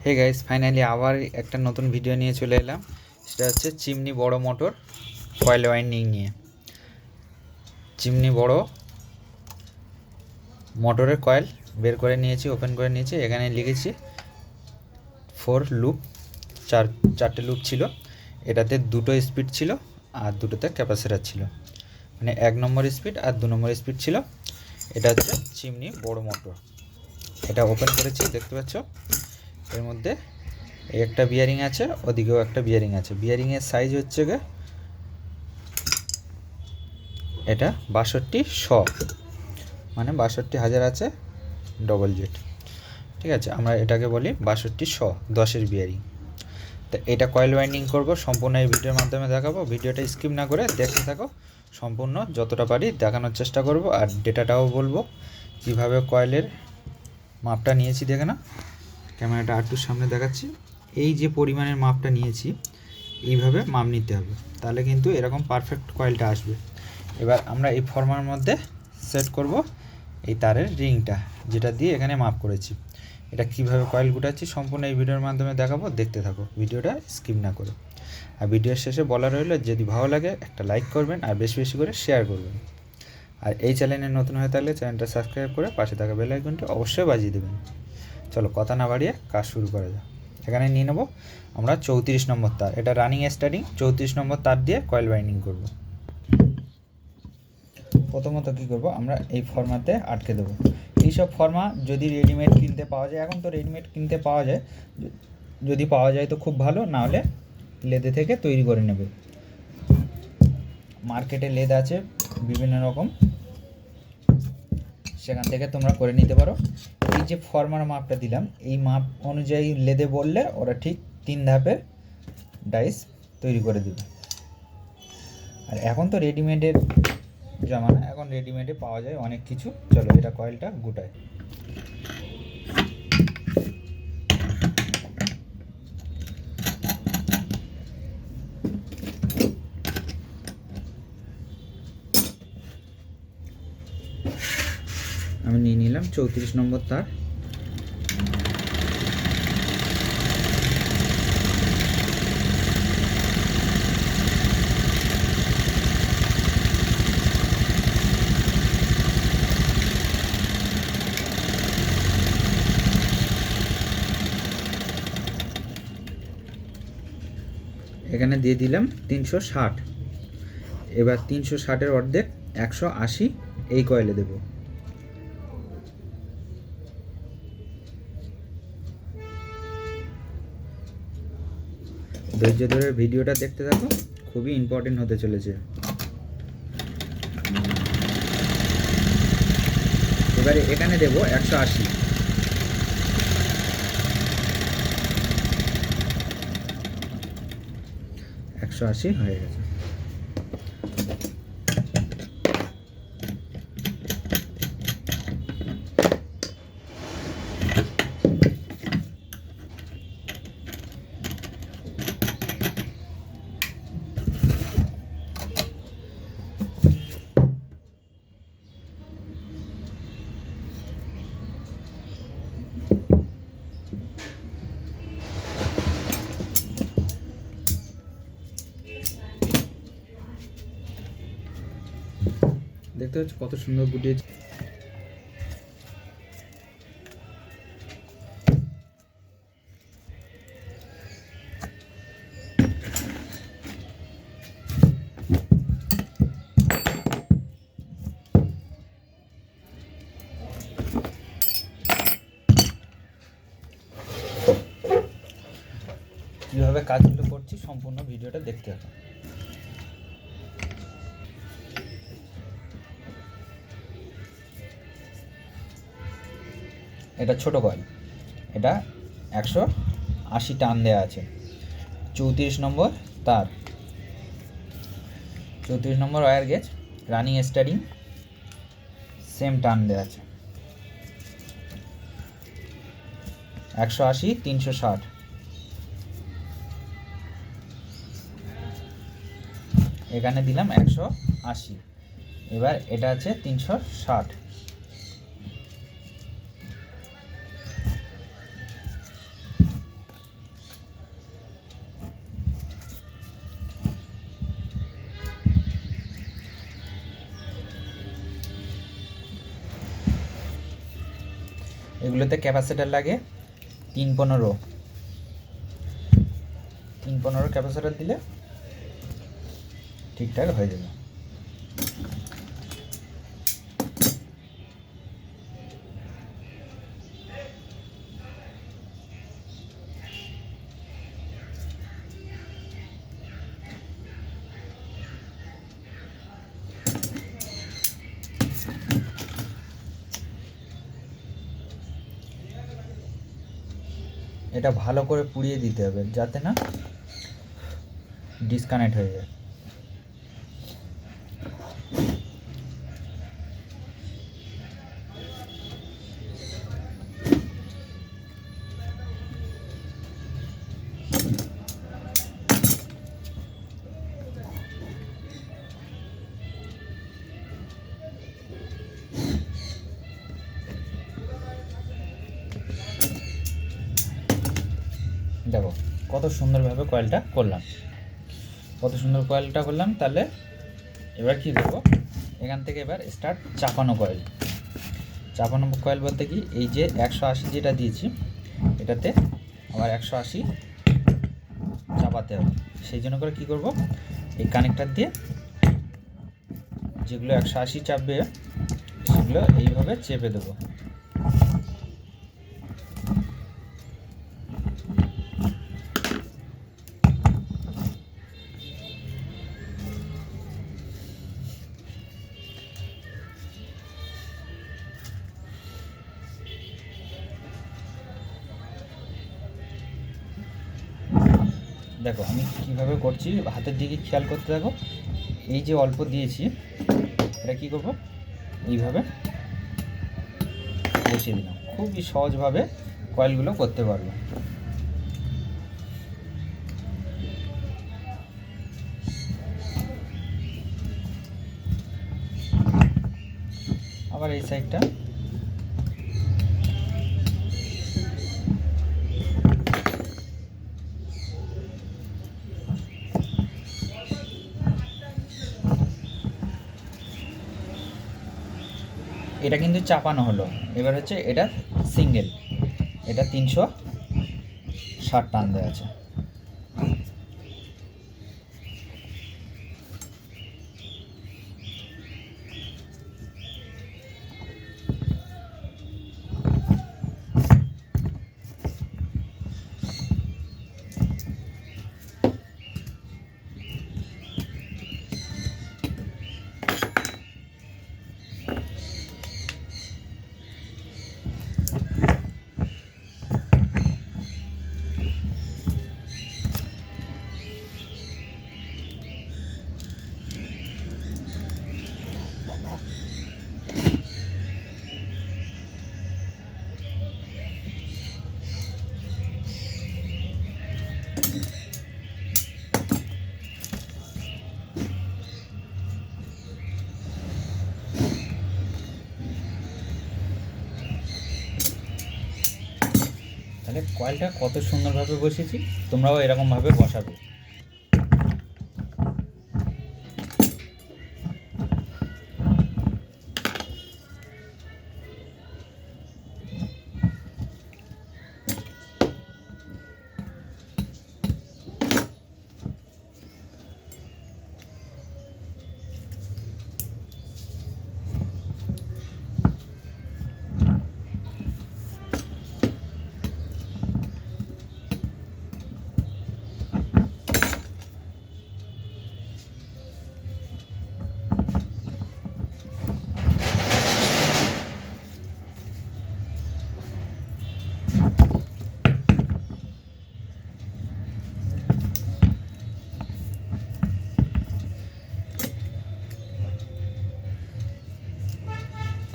Hey guys, finally আবার একটা নতুন ভিডিও নিয়ে চলে এলাম। সেটা হচ্ছে চিমনি বড় মোটর কয়েল ওয়াইন্ডিং নিয়ে। চিমনি বড় মোটরের কয়েল বের করে নিয়েছি, ওপেন করে নিয়েছি। এখানে লিখেছি 4 লুপ, চারটে লুপ ছিল। এটাতে দুটো স্পিড ছিল আর দুটোতে ক্যাপাসিটার ছিল, মানে 1 নম্বর স্পিড আর 2 নম্বর স্পিড ছিল। এটা হচ্ছে চিমনি বড় মোটর। এটা ওপেন করেছি, দেখতে পাচ্ছ। এর মধ্যে একটা বিয়ারিং আছে, ওদিকেও একটা বিয়ারিং আছে। বিয়ারিংয়ের সাইজ হচ্ছে গে এটা 6200, মানে 62,000 আছে ডবল জেট। ঠিক আছে, আমরা এটাকে বলি 6200 10-এর বিয়ারিং। তো এটা কয়েল ওয়াইন্ডিং করবো, সম্পূর্ণ এই ভিডিওর মাধ্যমে দেখাবো। ভিডিওটা স্কিপ না করে দেখতে থাকো, সম্পূর্ণ যতটা পারি দেখানোর চেষ্টা করব। আর ডেটাটাও বলবো কীভাবে কয়েলের মাপটা নিয়েছি। দেখে না, ক্যামেরাটা আরেকটু সামনে দেখাচ্ছি। এই যে পরিমাণের মাপটা নিয়েছি, এইভাবে মাপ নিতে হবে, তাহলে কিন্তু এরকম পারফেক্ট কয়েলটা আসবে। এবার আমরা এই ফর্মার মধ্যে সেট করব এই তারের রিংটা, যেটা দিয়ে এখানে মাপ করেছি। এটা কিভাবে কয়েল গুটাচ্ছি সম্পূর্ণ এই ভিডিওর মাধ্যমে দেখাবো, দেখতে থাকো ভিডিওটা স্কিপ না করে। আর ভিডিওর শেষে বলা রইল, যদি ভালো লাগে একটা লাইক করবেন আর বেশি বেশি করে শেয়ার করবেন। আর এই চ্যানেলে নতুন হয়ে থাকলে চ্যানেলটা সাবস্ক্রাইব করে পাশে থাকা বেল আইকনটি অবশ্যই বাজিয়ে দেবেন। চলো কথা না বাড়িয়ে কাজ শুরু করা যাক। এখানে নিয়ে নেব আমরা 34 নম্বর তার। এটা রানিং স্টার্টিং 34 নম্বর তার দিয়ে কয়েল বাইন্ডিং করব। প্রথমত কী করব, আমরা এই ফর্মাতে আটকে দেবো। এইসব ফর্মা যদি রেডিমেড কিনতে পাওয়া যায়, এখন তো রেডিমেড কিনতে পাওয়া যায়, যদি পাওয়া যায় তো খুব ভালো, না হলে লেদে থেকে তৈরি করে নেবে। মার্কেটে লেদ আছে বিভিন্ন রকম, সেখান থেকে তোমরা করে নিতে পারো। এই যে ফর্মার মাপটা দিলাম, এই মাপ অনুযায়ী লেদে বললে ওরা ঠিক 3 ধাপের ডাইস তৈরি করে দেবে। আর এখন তো রেডিমেডের জামানা, এখন রেডিমেডে পাওয়া যায় অনেক কিছু। চলো এটা কয়েলটা গুটায়। আমি নিয়ে নিলাম 34 নম্বর তার। এখানে দিয়ে দিলাম 360। এবার 360-এর অর্ধেক 180 এই কয়েলে দেব। ধৈর্য ধরে ভিডিওটা দেখতে থাকো, খুবই ইম্পর্টেন্ট হতে চলেছে। এবারে এখানে দেব 180। হয়ে গেছে। দেখতে পাচ্ছ কত সুন্দর গুটিয়েছে। কীভাবে কাজগুলো করছি সম্পূর্ণ ভিডিওটা দেখতে হবে। এটা ছোট কয়েল, এটা 180 টান দেওয়া আছে। 34 নম্বর তার, 34 নম্বর wire gauge, running starting, same টান দেওয়া আছে। 180 360। এখানে দিলাম 180। এবার এটা আছে 360। এগুলোতে ক্যাপাসিটার লাগে 315 ক্যাপাসিটার দিলে ঠিকঠাক হয়ে যাবে। এটা ভালো করে পুড়িয়ে দিতে হবে যাতে না ডিসকানেক্ট হয়ে যায়। দেখো কত সুন্দরভাবে কয়েলটা করলাম, তাহলে এবার কি করব, এখান থেকে এবার স্টার্ট চাপানো কয়েল বলতে কি, এই যে 180 যেটা দিয়েছি এটাতে আবার 180 চাপাতে হবে। সেই জন্য করে কি করব, এই কানেক্টর দিয়ে যেগুলো 180 চাপবে সেগুলো এইভাবে চেপে দেবো। দেখো আমি কিভাবে করছি, হাতের দিকে খেয়াল করতে থাকো। এই যে অল্প দিয়েছি এটা কি করব, এইভাবে বসিয়ে দিলাম। খুবই সহজভাবে কয়েলগুলো করতে পারবো। আবার এই সাইডটা এটা কিন্তু চাপানো হলো। এবার হচ্ছে এটা সিঙ্গেল, এটা 360 টান দেওয়া আছে। তাহলে কয়েলটা কত সুন্দরভাবে বসিয়েছি, তোমরাও এরকমভাবে বসাবে।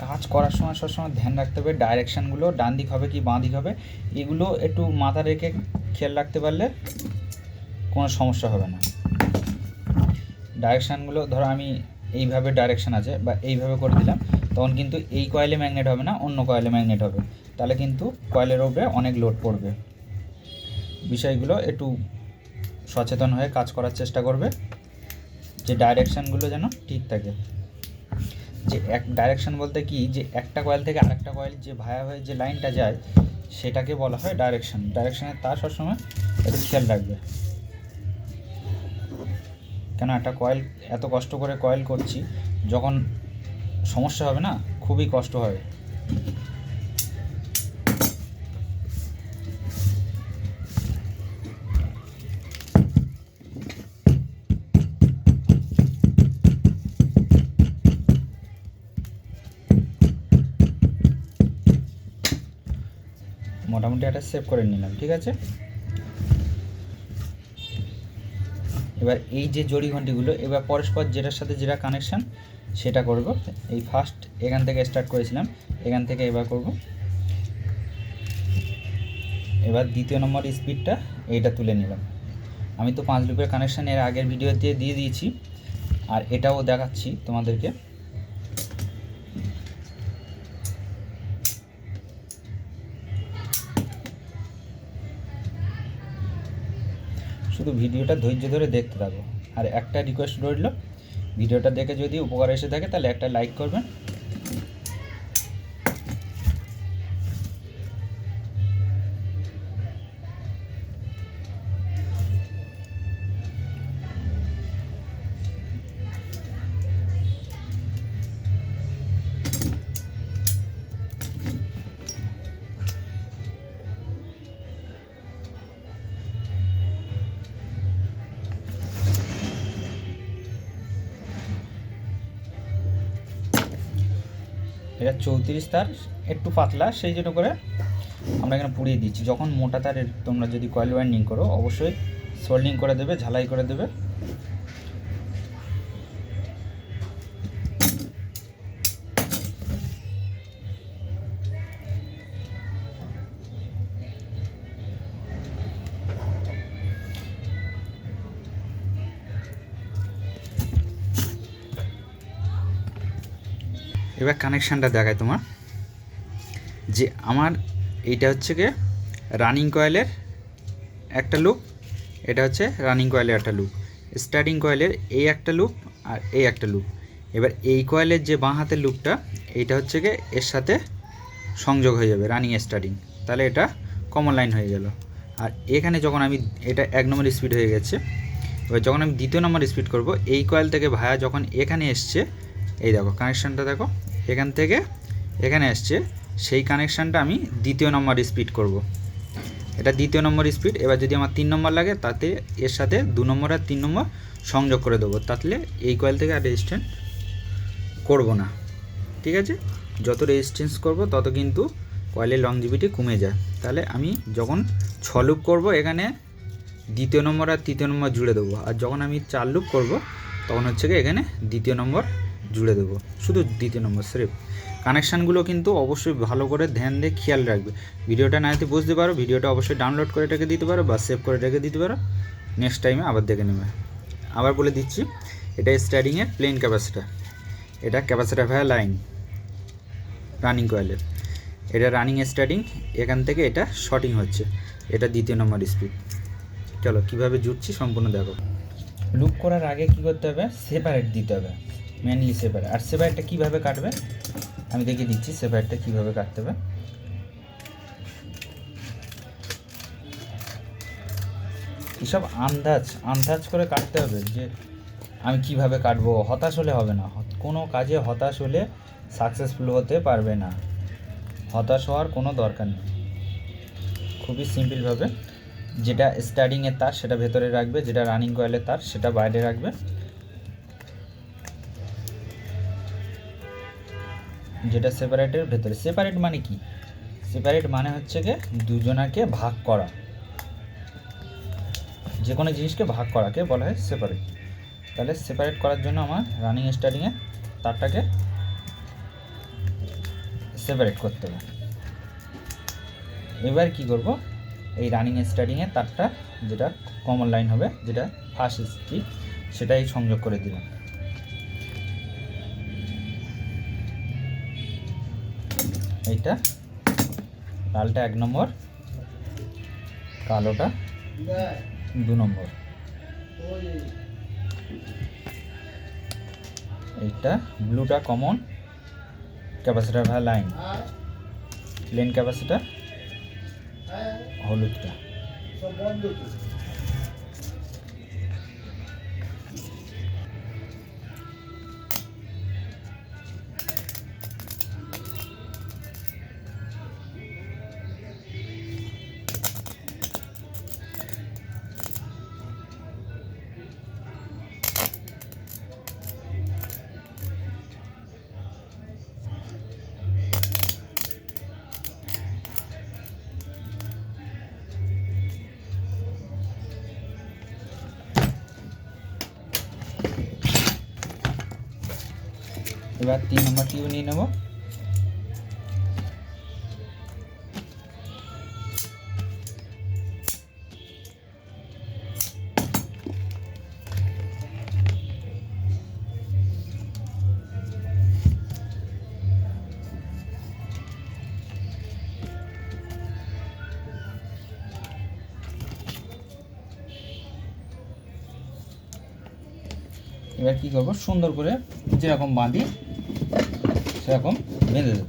কাজ করার সময় সবসময় ধ্যান রাখতে হবে ডাইরেকশানগুলো ডান দিক হবে কি বাঁ দিক হবে, এগুলো একটু মাথা রেখে খেয়াল রাখতে পারলে কোনো সমস্যা হবে না। ডাইরেকশানগুলো ধরো আমি এইভাবে ডাইরেকশান আছে বা এইভাবে করে দিলাম, তখন কিন্তু এই কয়েলে ম্যাগনেট হবে না, অন্য কয়েলে ম্যাগনেট হবে, তাহলে কিন্তু কয়েলের উপরে অনেক লোড পড়বে। বিষয়গুলো একটু সচেতন হয়ে কাজ করার চেষ্টা করবে যে ডাইরেকশানগুলো যেন ঠিক থাকে। যে এক ডাইরেকশন বলতে কি, যে একটা কয়েল থেকে আরেকটা কয়েল যে ভায়া হয়ে যে লাইনটা যায় সেটাকে বলা হয় ডাইরেকশন। ডাইরেকশনের তার সবসময় একটু খেয়াল রাখবে, কেন একটা কয়েল এত কষ্ট করে কয়েল করছি, যখন সমস্যা হবে না খুবই কষ্ট হবে। মোটামুটি একটা সেভ করে নিলাম, ঠিক আছে। এবার এই যে জড়ি ঘন্টিগুলো এবার পরস্পর যেটার সাথে যেটা কানেকশান সেটা করব। এই ফার্স্ট এখান থেকে স্টার্ট করেছিলাম, এখান থেকে এবার করব। এবার দ্বিতীয় নম্বর স্পিডটা এইটা তুলে নিলাম। আমি তো 5 লুপের কানেকশান এর আগের ভিডিওতে দিয়ে দিয়েছি, আর এটাও দেখাচ্ছি তোমাদেরকে। শুধু ভিডিওটা ধৈর্য ধরে দেখতে থাকো। আর একটা রিকোয়েস্ট রইল, ভিডিওটা দেখে যদি উপকার এসে থাকে তাহলে একটা লাইক করবেন। এটা 34 তার, একটু পাতলা, সেই জন্য করে আমরা এখানে পুড়িয়ে দিচ্ছি। যখন মোটা তারের তোমরা যদি কয়েল ওয়াইন্ডিং করো অবশ্যই সোল্ডিং করে দেবে, ঝালাই করে দেবে। এবার কানেকশানটা দেখায় তোমার, যে আমার এইটা হচ্ছে গিয়ে রানিং কয়েলের একটা লুপ, এটা হচ্ছে রানিং কয়েলের একটা লুপ, স্টার্টিং কয়েলের এই একটা লুপ আর এই একটা লুপ। এবার এই কয়েলের যে বাঁ হাতের লুপটা এইটা হচ্ছে গিয়ে এর সাথে সংযোগ হয়ে যাবে রানিং স্টার্টিং, তাহলে এটা কমন লাইন হয়ে গেল। আর এখানে যখন আমি এটা 1 নম্বর স্পিড হয়ে গেছে, এবার যখন আমি দ্বিতীয় নম্বর স্পিড করব, এই কয়েল থেকে ভায়া যখন এখানে এসছে, এই দেখো কানেকশানটা দেখো, এখান থেকে এখানে আসছে, সেই কানেকশানটা আমি দ্বিতীয় নম্বর স্পিড করব। এটা দ্বিতীয় নম্বর স্পিড। এবার যদি আমার 3 নম্বর লাগে তাতে এর সাথে 2 নম্বর আর 3 নম্বর সংযোগ করে দেবো, তাহলে এই কয়েল থেকে আর রেজিস্ট্যান্স করব না, ঠিক আছে। যত রেজিস্ট্যান্স করব তত কিন্তু কয়েলের লংজিভিটি কমে যায়। তাহলে আমি যখন 6 লুপ করব এখানে দ্বিতীয় নম্বর আর তৃতীয় নম্বর জুড়ে দেবো, আর যখন আমি 4 লুপ করব তখন হচ্ছে কি এখানে দ্বিতীয় নম্বর জুড়ে দেবো, শুধু দ্বিতীয় নম্বর স্রেফ। কানেকশানগুলো কিন্তু অবশ্যই ভালো করে ধ্যান দিয়ে খেয়াল রাখবে। ভিডিওটা না হয়তো বুঝতে পারো, ভিডিওটা অবশ্যই ডাউনলোড করে রেখে দিতে পারো বা সেভ করে রেখে দিতে পারো, নেক্সট টাইমে আবার দেখে নেবে। আবার বলে দিচ্ছি, এটা স্টার্টিংয়ের প্লেন ক্যাপাসিটার, এটা ক্যাপাসিটার ভায়া লাইন রানিং কয়েলের, এটা রানিং স্টার্টিং, এখান থেকে এটা শর্টিং হচ্ছে, এটা দ্বিতীয় নম্বর স্পিড। চলো কীভাবে জুড়ছি সম্পূর্ণ দেখো। লুপ করার আগে কী করতে হবে, সেপারেট দিতে হবে, মেনলি সেপারেট। আর সেপারেটটা কীভাবে কাটবে আমি দেখিয়ে দিচ্ছি, সেপারেটটা কীভাবে কাটতে হবে। এসব আন্দাজ করে কাটতে হবে, যে আমি কিভাবে কাটবো। হতাশ হলে হবে না, কোনো কাজে হতাশ হলে সাকসেসফুল হতে পারবে না। হতাশ হওয়ার কোনো দরকার নেই, খুবই সিম্পলভাবে যেটা স্টার্টিংয়ের তার সেটা ভেতরে রাখবে, যেটা রানিং কয়েলের তার সেটা বাইরে রাখবে। যেটা সেপারেটের ভেতরে। সেপারেট মানে কি, সেপারেট মানে হচ্ছে গিয়ে দুজনাকে ভাগ করা, যে কোনো জিনিসকে ভাগ করাকে বলা হয় সেপারেট। তাহলে সেপারেট করার জন্য আমার রানিং স্টার্টিংয়ে তারটাকে সেপারেট করতে হবে। এবার কি করব, এই রানিং স্টার্টিংয়ে তারটা যেটা কমন লাইন হবে, যেটা ফার্স্ট স্পিড, সেটাই সংযোগ করে দিলাম। এইটা লালটা 1 নম্বর, কালোটা 2 নম্বর, এইটা ব্লুটা কমন, ক্যাপাসিটার ভাই লাইন, প্লেন ক্যাপাসিটার হলুদটা। এবার 3 নম্বর টিউব নিয়ে নেব। এবার কি করব, সুন্দর করে যেরকম বাঁধি সেরকম বেঁধে দেব।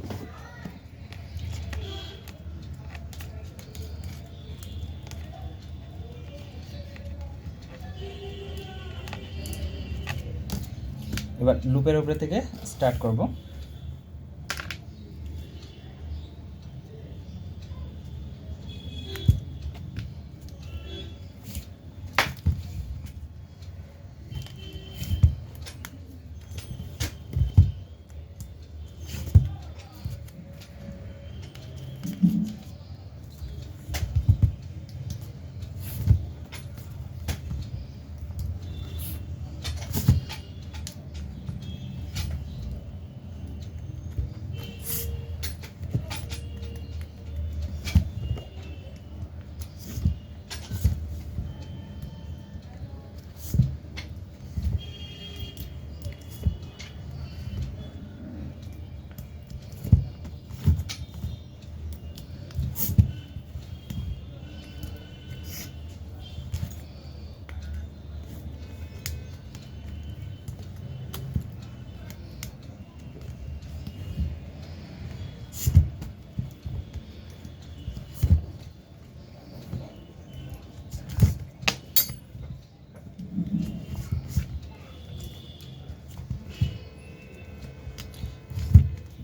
এবার লুপের উপরে থেকে স্টার্ট করব।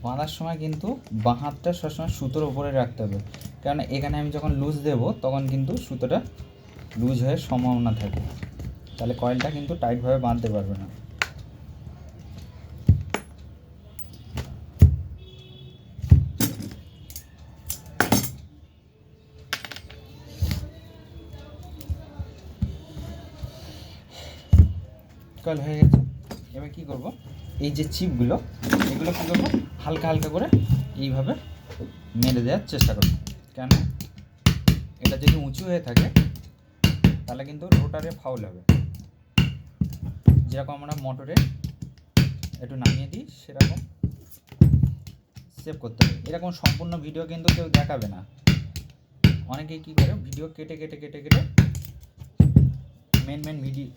বাঁধার সময় কিন্তু বাঁ হাতটা সবসময় সুতোর উপরে রাখতে হবে, কারণ এখানে আমি যখন লুজ দেব তখন কিন্তু সুতোটা লুজ হওয়ার সম্ভাবনা থাকে, তাহলে কয়েলটা কিন্তু টাইটভাবে বাঁধতে পারবে না। কয়েল হয়ে গেছে। এবার কি করব, এই যে চিপগুলো এগুলো কী করবো, হালকা হালকা করে এইভাবে মেরে দেওয়ার চেষ্টা করব, কেন এটা যদি উঁচু হয়ে থাকে তাহলে কিন্তু রোটারে ফাউল হবে। যেরকম আমরা মোটরে একটু নামিয়ে দিই সেরকম সেভ করতে হবে। এরকম সম্পূর্ণ ভিডিও কিন্তু কেউ দেখাবে না, অনেকেই কী করে ভিডিও কেটে কেটে কেটে কেটে মেন ভিডিও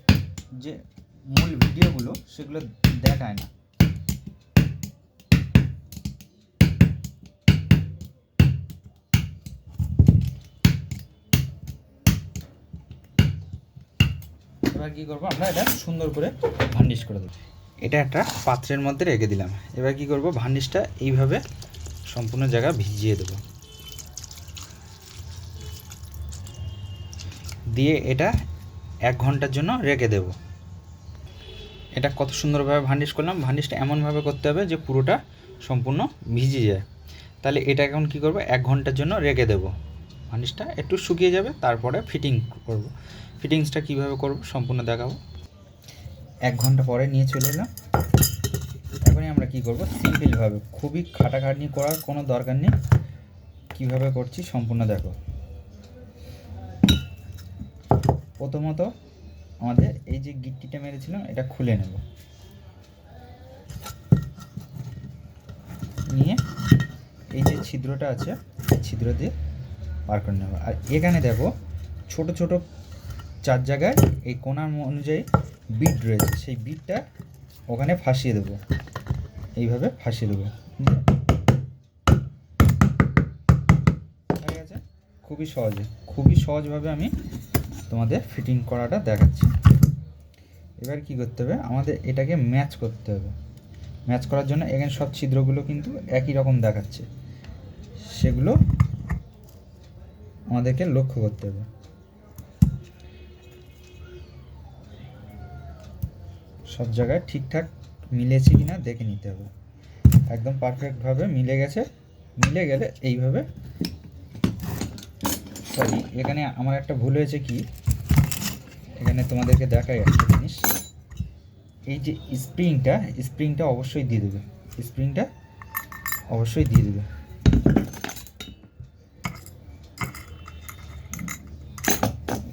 যে মূল ভিডিওগুলো সেগুলো দেখায় না। এবার কী করবো, আমরা এটা সুন্দর করে ভার্নিশ করে দেবো। এটা একটা পাত্রের মধ্যে রেখে দিলাম। এবার কি করব, ভার্নিশটা এইভাবে সম্পূর্ণ জায়গা ভিজিয়ে দেব, দিয়ে এটা 1 ঘন্টার জন্য রেখে দেব। এটা কত সুন্দরভাবে ভার্নিশ করলাম। ভার্নিশটা এমনভাবে করতে হবে যে পুরোটা সম্পূর্ণ ভিজে যায়। তাহলে এটা এখন কি করব, 1 ঘন্টার জন্য রেখে দেব। ভার্নিশটা একটু শুকিয়ে যাবে, তারপরে ফিটিং করব। ফিটিংসটা কীভাবে করব সম্পূর্ণ দেখাবো। 1 ঘন্টা পরে নিয়ে চলে এলাম। এখনই আমরা কি করব, সিম্পলভাবে, খুবই খাটাখাটনি করার কোনো দরকার নেই, কিভাবে করছি সম্পূর্ণ দেখো। প্রথমত আমাদের এই যে গিট্টিটা মেরেছিলাম এটা খুলে নেব, নিয়ে এই যে ছিদ্রটা আছে এই ছিদ্র দিয়ে বার করে নেব। আর এখানে দেখো ছোট ছোট 4 জায়গায় এই কোণার অনুযায়ী বিট রয়েছে, সেই বিটটা ওখানে ফাঁসিয়ে দেবো, এইভাবে ফাঁসিয়ে দেবো। খুবই সহজভাবে আমি তোমাদের ফিটিং করাটা দেখাচ্ছি। এবার কি করতে হবে, আমাদের এটাকে ম্যাচ করতে হবে। ম্যাচ করার জন্য এখানে সব ছিদ্রগুলো কিন্তু একই রকম দেখাচ্ছে, সেগুলো আমাদেরকে লক্ষ্য করতে হবে। সব জায়গায় ঠিকঠাক মিলেছে কিনা দেখে নিতে হবে। একদম পারফেক্টভাবে মিলে গেছে। মিলে গেলে এইভাবে, সরি এখানে আমার একটা ভুল হয়েছে, কি এখানে তোমাদেরকে দেখাই একটা জিনিস, এই যে স্প্রিংটা অবশ্যই দিয়ে দেবে। স্প্রিংটা অবশ্যই দিয়ে দেবে।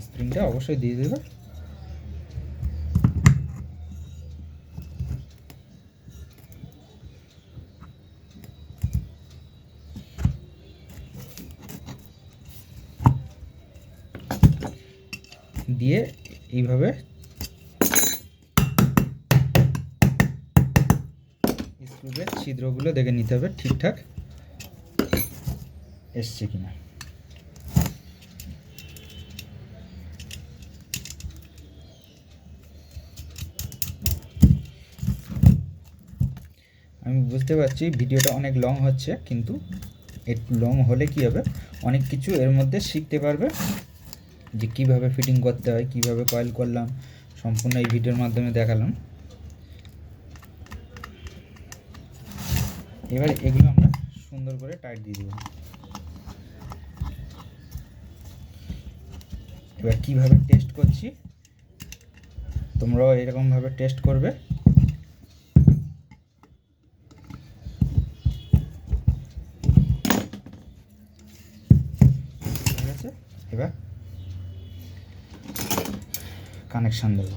স্প্রিংটা অবশ্যই দিয়ে দেবে। দিয়ে এইভাবে স্ক্রুর ছিদ্রগুলো দেখে নিতে হবে ঠিকঠাক এসছে কিনা। আমি বুঝতে পারছি ভিডিওটা অনেক লং হচ্ছে, কিন্তু একটু লং হলে কি হবে, অনেক কিছু এর মধ্যে শিখতে পারবে, যে কিভাবে ফিটিং করতে হয়, কিভাবে কয়েল করলাম, সম্পূর্ণ এই ভিডিওর মাধ্যমে দেখালাম। এবার এগুলো আমরা সুন্দর করে টাইট দিয়ে দেব। এবার কিভাবে টেস্ট করছি, তোমরাও এরকমভাবে টেস্ট করবে। ঠিক আছে, এবার কানেকশান দেবো।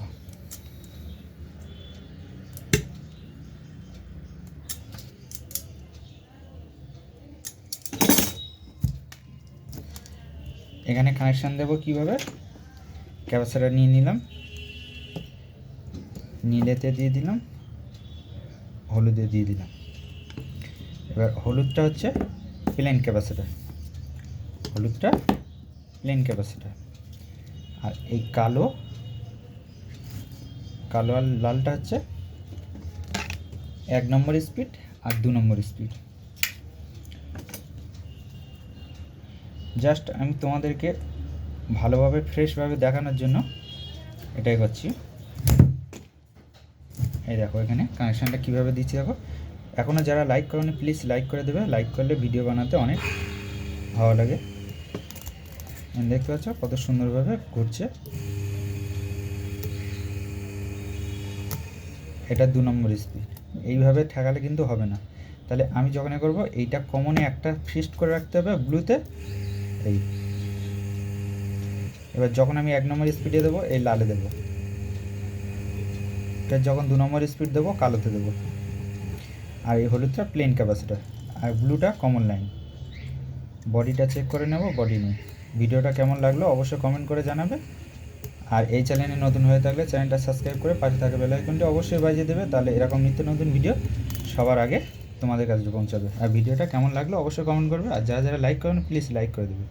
এখানে কানেকশান দেবো কীভাবে, ক্যাপাসিটর নিয়ে নিলাম, নীলেতে দিয়ে দিলাম, হলুদে দিয়ে দিলাম। এবার হলুদটা হচ্ছে প্লেন ক্যাপাসিটর, আর এই কালো আর লালটা হচ্ছে 1 নম্বর স্পিড আর 2 নম্বর স্পিড। জাস্ট আমি তোমাদেরকে ভালোভাবে ফ্রেশভাবে দেখানোর জন্য এটাই করছি। এই দেখো এখানে কানেকশানটা কীভাবে দিচ্ছি দেখো। এখনও যারা লাইক করোনি প্লিজ লাইক করে দেবে, লাইক করলে ভিডিও বানাতে অনেক ভালো লাগে। দেখতে পাচ্ছ কত সুন্দরভাবে ঘুরছে। এটা 2 নম্বর স্পিড। এইভাবে ঠেকালে কিন্তু হবে না। তাহলে আমি যখন করব, এইটা কমনে একটা ফিক্সড করে রাখতে হবে ব্লুতে। এই এবার যখন আমি 1 নম্বর স্পিডে দেবো, এই লালে দেবো। এটা যখন 2 নম্বর স্পিড দেবো, কালোতে দেবো। আর এই হলুদটা প্লেন ক্যাপাসিটর, আর ব্লুটা কমন লাইন। বডিটা চেক করে নেব, বডি নেই। ভিডিওটা কেমন লাগলো অবশ্যই কমেন্ট করে জানাবে। আর এই চ্যানেলে নতুন হয়ে থাকলে চ্যানেলটা সাবস্ক্রাইব করে পাশে থাকা বেল আইকনটি অবশ্যই বাজিয়ে দেবে, তাহলে এরকম নিত্য নতুন ভিডিও সবার আগে তোমাদের কাছে পৌঁছাবে। আর ভিডিওটা কেমন লাগলো অবশ্যই কমেন্ট করবে। আর যারা লাইক করেন প্লিজ লাইক করে দেবে।